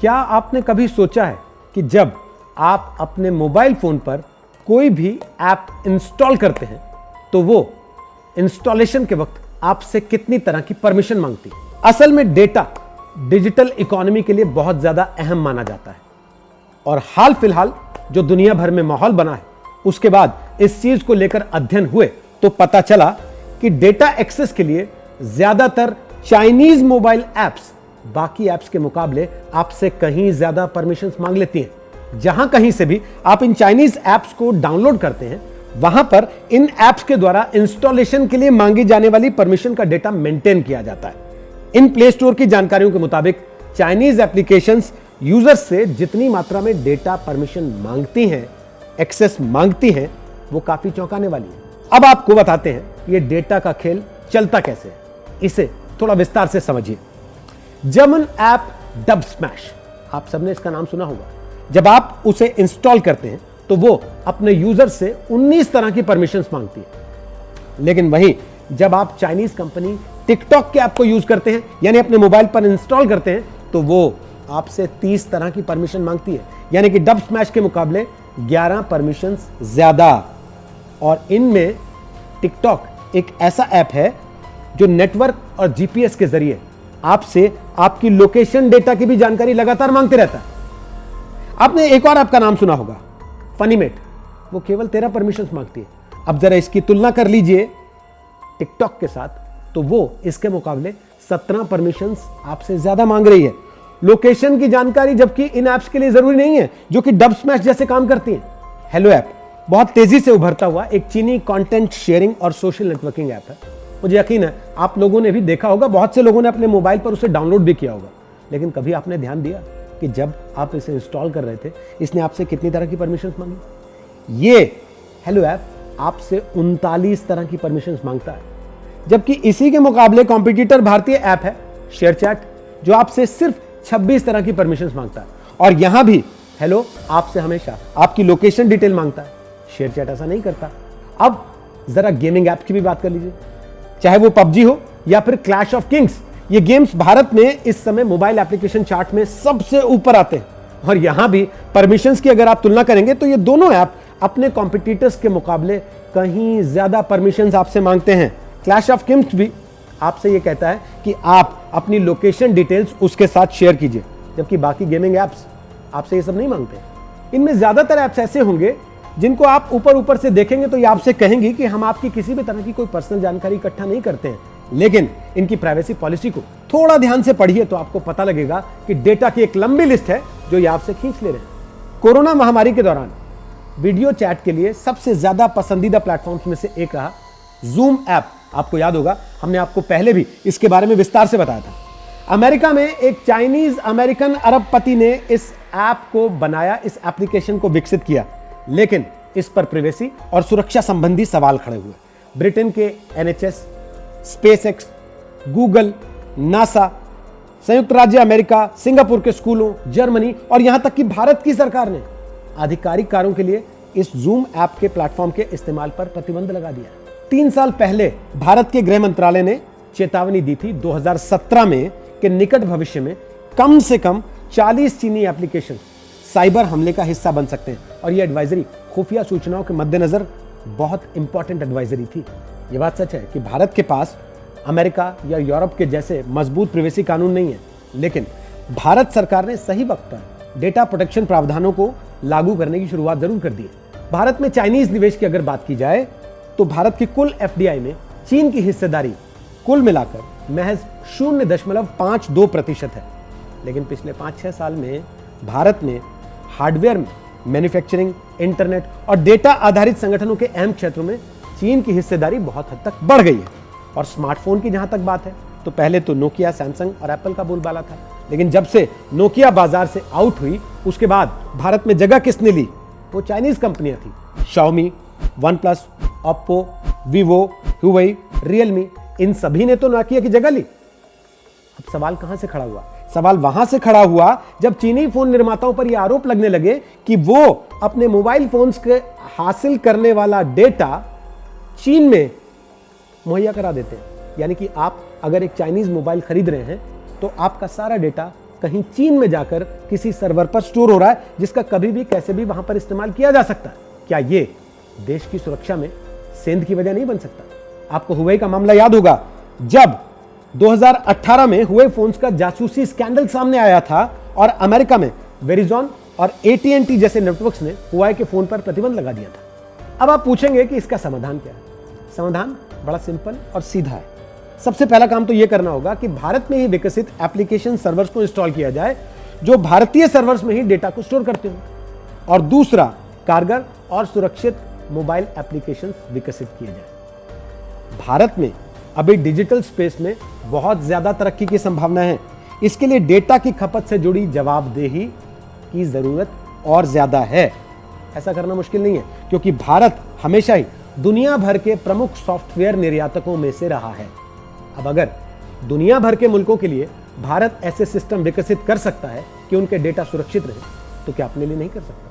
क्या आपने कभी सोचा है कि जब आप अपने मोबाइल फोन पर कोई भी ऐप इंस्टॉल करते हैं तो वो इंस्टॉलेशन के वक्त आपसे कितनी तरह की परमिशन मांगती है? असल में डेटा डिजिटल इकोनॉमी के लिए बहुत ज्यादा अहम माना जाता है और हाल फिलहाल जो दुनिया भर में माहौल बना है उसके बाद इस चीज को लेकर अध्ययन हुए तो पता चला कि डेटा एक्सेस के लिए ज्यादातर चाइनीज मोबाइल ऐप्स बाकी ऐप्स के मुकाबले आपसे कहीं ज्यादा परमिशंस मांग लेती हैं। जहां कहीं से भी आप इन चाइनीज ऐप्स को डाउनलोड करते हैं वहां पर इन ऐप्स के द्वारा इंस्टॉलेशन के लिए मांगी जाने वाली परमिशन का डेटा मेंटेन किया जाता है। इन प्ले स्टोर की जानकारियों के मुताबिक चाइनीज एप्लीकेशंस यूजर्स से जितनी मात्रा में डेटा परमिशन मांगती हैं, एक्सेस मांगती हैं, वो काफी चौंकाने वाली है। अब आपको बताते हैं ये डेटा का खेल चलता कैसे है, इसे थोड़ा विस्तार से समझिए। जर्मन ऐप डब स्मैश, आप सबने इसका नाम सुना होगा। जब आप उसे इंस्टॉल करते हैं तो वो अपने यूजर से 19 तरह की परमिशंस मांगती है। लेकिन वहीं जब आप चाइनीज कंपनी टिकटॉक के ऐप को यूज करते हैं यानी अपने मोबाइल पर इंस्टॉल करते हैं तो वो आपसे 30 तरह की परमिशन मांगती है, यानी कि डब स्मैश के मुकाबले 11 परमिशंस ज्यादा। और इनमें टिकटॉक एक ऐसा ऐप है जो नेटवर्क और जीपीएस के जरिए आपसे आपकी लोकेशन डेटा की भी जानकारी लगातार मांगते रहता है। आपने एक और ऐप का नाम सुना होगा, फनीमेट, वो केवल 13 परमिशंस मांगती है। अब जरा इसकी तुलना कर लीजिए टिकटॉक के साथ, तो वो इसके मुकाबले 17 परमिशंस आपसे ज्यादा मांग रही है। लोकेशन की जानकारी जबकि इन ऐप्स के लिए जरूरी नहीं है जो कि डब स्मैश जैसे काम करती हैं। हेलो ऐप बहुत तेजी से उभरता हुआ एक चीनी कंटेंट शेयरिंग और सोशल नेटवर्किंग ऐप है। मुझे यकीन है आप लोगों ने भी देखा होगा, बहुत से लोगों ने अपने मोबाइल पर उसे डाउनलोड भी किया होगा। लेकिन कभी आपने ध्यान दिया कि जब आप इसे इंस्टॉल कर रहे थे इसने आपसे कितनी तरह की परमिशंस मांगी? ये हेलो ऐप आपसे 39 तरह की परमिशंस मांगता है, जबकि इसी के मुकाबले कॉम्पिटिटर भारतीय ऐप है शेयरचैट जो आपसे सिर्फ 26 तरह की परमिशंस मांगता है। और यहां भी हेलो आपसे हमेशा आपकी लोकेशन डिटेल मांगता है, शेयरचैट ऐसा नहीं करता। अब जरा गेमिंग ऐप की भी बात कर लीजिए, चाहे वो पबजी हो या फिर क्लैश ऑफ किंग्स। ये गेम्स भारत में इस समय मोबाइल एप्लीकेशन चार्ट में सबसे ऊपर आते हैं। और यहां भी परमिशंस की अगर आप तुलना करेंगे तो ये दोनों ऐप अपने कॉम्पिटिटर्स के मुकाबले कहीं ज्यादा परमिशंस आपसे मांगते हैं। क्लैश ऑफ किंग्स भी आपसे ये कहता है कि आप अपनी लोकेशन डिटेल्स उसके साथ शेयर कीजिए, जबकि बाकी गेमिंग ऐप्स आपसे ये सब नहीं मांगते। इनमें ज्यादातर ऐप्स ऐसे होंगे जिनको आप ऊपर ऊपर से देखेंगे तो ये आपसे कहेंगे कि हम आपकी किसी भी तरह की कोई पर्सनल जानकारी इकट्ठा नहीं करते हैं, लेकिन इनकी प्राइवेसी पॉलिसी को थोड़ा ध्यान से पढ़िए तो आपको पता लगेगा कि डेटा की एक लंबी लिस्ट है जो ये आपसे खींच ले रहे हैं। कोरोना महामारी के दौरान वीडियो चैट के लिए सबसे ज्यादा पसंदीदा प्लेटफॉर्म्स में से एक रहा जूम ऐप। आपको याद होगा हमने आपको पहले भी इसके बारे में विस्तार से बताया था। अमेरिका में एक चाइनीज अमेरिकन अरबपति ने इस ऐप को बनाया, इस एप्लीकेशन को विकसित किया, लेकिन इस पर प्राइवेसी और सुरक्षा संबंधी सवाल खड़े हुए। ब्रिटेन के एनएचएस, स्पेसएक्स, गूगल, नासा, संयुक्त राज्य अमेरिका, सिंगापुर के स्कूलों, जर्मनी और यहां तक कि भारत की सरकार ने आधिकारिक कार्यों के लिए इस जूम ऐप के प्लेटफॉर्म के इस्तेमाल पर प्रतिबंध लगा दिया। 3 साल पहले भारत के गृह मंत्रालय ने चेतावनी दी थी 2017 में कि निकट भविष्य में कम से कम 40 चीनी एप्लीकेशन साइबर हमले का हिस्सा बन सकते हैं। और यह एडवाइजरी खुफिया सूचनाओं के मद्देनजर बहुत इंपॉर्टेंट एडवाइजरी थी। यह बात सच है कि भारत के पास अमेरिका या यूरोप के जैसे मजबूत प्राइवेसी कानून नहीं है, लेकिन भारत सरकार ने सही वक्त पर डेटा प्रोटेक्शन प्रावधानों को लागू करने की शुरुआत जरूर कर दी है। भारत में चाइनीज निवेश की अगर बात की जाए तो भारत की कुल एफडीआई में चीन की हिस्सेदारी कुल मिलाकर महज 0.52% है। लेकिन पिछले 5-6 साल में भारत ने हार्डवेयर में, मैन्युफैक्चरिंग, इंटरनेट और डेटा आधारित संगठनों के अहम क्षेत्रों में चीन की हिस्सेदारी बहुत हद तक बढ़ गई है। और स्मार्टफोन की जहां तक बात है तो पहले तो नोकिया, सैमसंग और एप्पल का बोलबाला था, लेकिन जब से नोकिया बाजार से आउट हुई उसके बाद भारत में जगह किसने ली? वो चाइनीज कंपनियां थी। Xiaomi, OnePlus, Oppo, Vivo, Huawei, Realme, इन सभी ने तो नोकिया की जगह ली। अब सवाल कहां से खड़ा हुआ? सवाल वहां से खड़ा हुआ जब चीनी फोन निर्माताओं पर यह आरोप लगने लगे कि वो अपने मोबाइल फोन्स के हासिल करने वाला डेटा चीन में मुहैया करा देते हैं। यानी कि आप अगर एक चाइनीज मोबाइल खरीद रहे हैं तो आपका सारा डेटा कहीं चीन में जाकर किसी सर्वर पर स्टोर हो रहा है, जिसका कभी भी कैसे भी वहां पर इस्तेमाल किया जा सकता है। क्या ये देश की सुरक्षा में सेंध की वजह नहीं बन सकता? आपको हुवेई का मामला याद होगा, जब 2018 में हुवेई फोन्स का जासूसी स्कैंडल सामने आया था और अमेरिका में वेरिजॉन और AT&T जैसे नेटवर्क्स ने हुवेई के फोन पर प्रतिबंध लगा दिया था। अब आप पूछेंगे कि इसका समाधान क्या है? समाधान बड़ा सिंपल और सीधा है। सबसे पहला काम तो यह करना होगा कि भारत में ही विकसित एप्लीकेशन सर्वर्स को इंस्टॉल किया जाए जो भारतीय सर्वर्स में ही डेटा को स्टोर करते हो। और दूसरा, कारगर और सुरक्षित मोबाइल एप्लीकेशंस विकसित किए जाए। भारत में अभी डिजिटल स्पेस में बहुत ज्यादा तरक्की की संभावना है। इसके लिए डेटा की खपत से जुड़ी जवाबदेही की जरूरत और ज्यादा है। ऐसा करना मुश्किल नहीं है, क्योंकि भारत हमेशा ही दुनिया भर के प्रमुख सॉफ्टवेयर निर्यातकों में से रहा है। अब अगर दुनिया भर के मुल्कों के लिए भारत ऐसे सिस्टम विकसित कर सकता है कि उनके डेटा सुरक्षित रहे, तो क्या अपने लिए नहीं कर सकता?